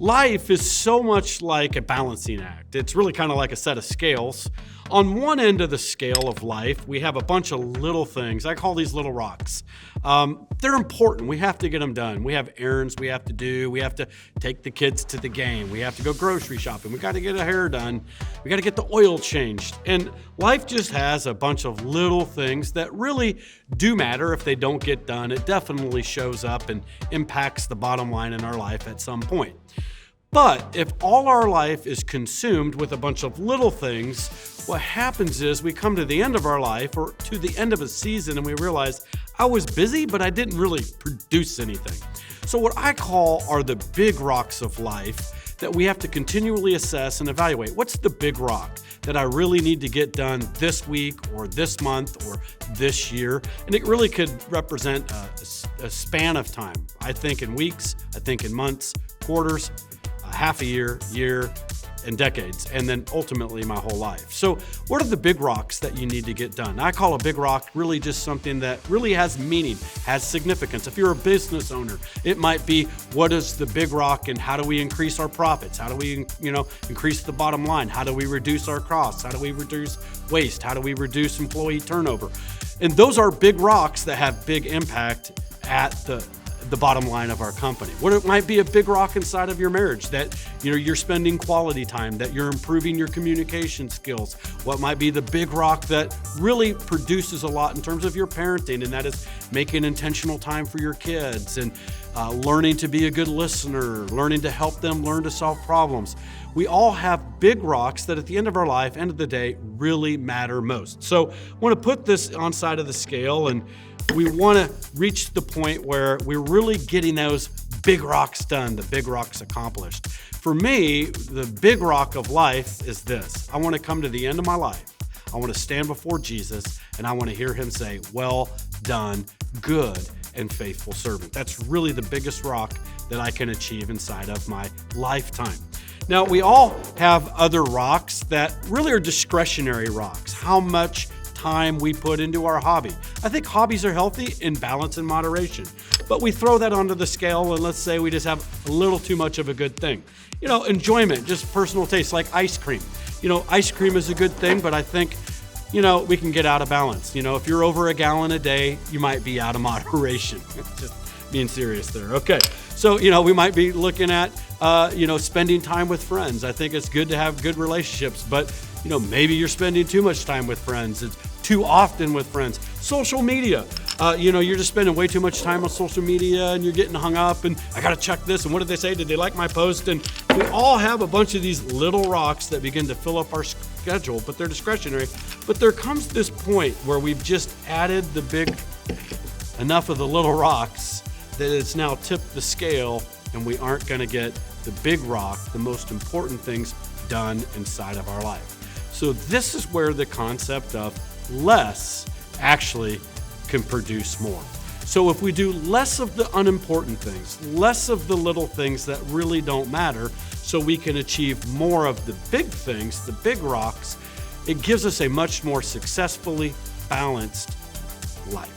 Life is so much like a balancing act. It's really kind of like a set of scales. On one end of the scale of life, we have a bunch of little things. I call these little rocks. They're important. We have to get them done. We have errands we have to do. We have to take the kids to the game. We have to go grocery shopping. We got to get a hair done. We got to get the oil changed. And life just has a bunch of little things that really do matter. If they don't get done, it definitely shows up and impacts the bottom line in our life at some point. But if all our life is consumed with a bunch of little things, what happens is we come to the end of our life or to the end of a season and we realize I was busy, but I didn't really produce anything. So what I call are the big rocks of life that we have to continually assess and evaluate. What's the big rock that I really need to get done this week or this month or this year? And it really could represent a span of time. I think in weeks, I think in months, quarters, half a year, and decades, and then ultimately my whole life. So what are the big rocks that you need to get done? I call a big rock really just something that really has meaning, has significance. If you're a business owner, it might be, what is the big rock and how do we increase our profits? How do we, increase the bottom line? How do we reduce our costs? How do we reduce waste? How do we reduce employee turnover? And those are big rocks that have big impact at the bottom line of our company. What it might be a big rock inside of your marriage that you're spending quality time, that you're improving your communication skills. What might be the big rock that really produces a lot in terms of your parenting, and that is making intentional time for your kids and learning to be a good listener, learning to help them learn to solve problems. We all have big rocks that at the end of our life, end of the day, really matter most. So I want to put this on side of the scale, and we want to reach the point where we're really getting those big rocks done, the big rocks accomplished. For me, the big rock of life is this. I want to come to the end of my life. I want to stand before Jesus, and I want to hear him say, "Well done, good and faithful servant." That's really the biggest rock that I can achieve inside of my lifetime. Now, we all have other rocks that really are discretionary rocks. How much time we put into our hobby. I think hobbies are healthy in balance and moderation, but we throw that onto the scale and let's say we just have a little too much of a good thing. Enjoyment, just personal taste, like ice cream. Ice cream is a good thing, but I think, we can get out of balance. If you're over a gallon a day, you might be out of moderation. Just being serious there. Okay. So, we might be looking at, spending time with friends. I think it's good to have good relationships, but maybe you're spending too much time with friends. It's too often with friends. Social media, you're just spending way too much time on social media and you're getting hung up and I got to check this. And what did they say? Did they like my post? And we all have a bunch of these little rocks that begin to fill up our schedule, but they're discretionary. But there comes this point where we've just added enough of the little rocks that it's now tipped the scale and we aren't going to get the big rock, the most important things done inside of our life. So this is where the concept of less actually can produce more. So if we do less of the unimportant things, less of the little things that really don't matter, so we can achieve more of the big things, the big rocks, it gives us a much more successfully balanced life.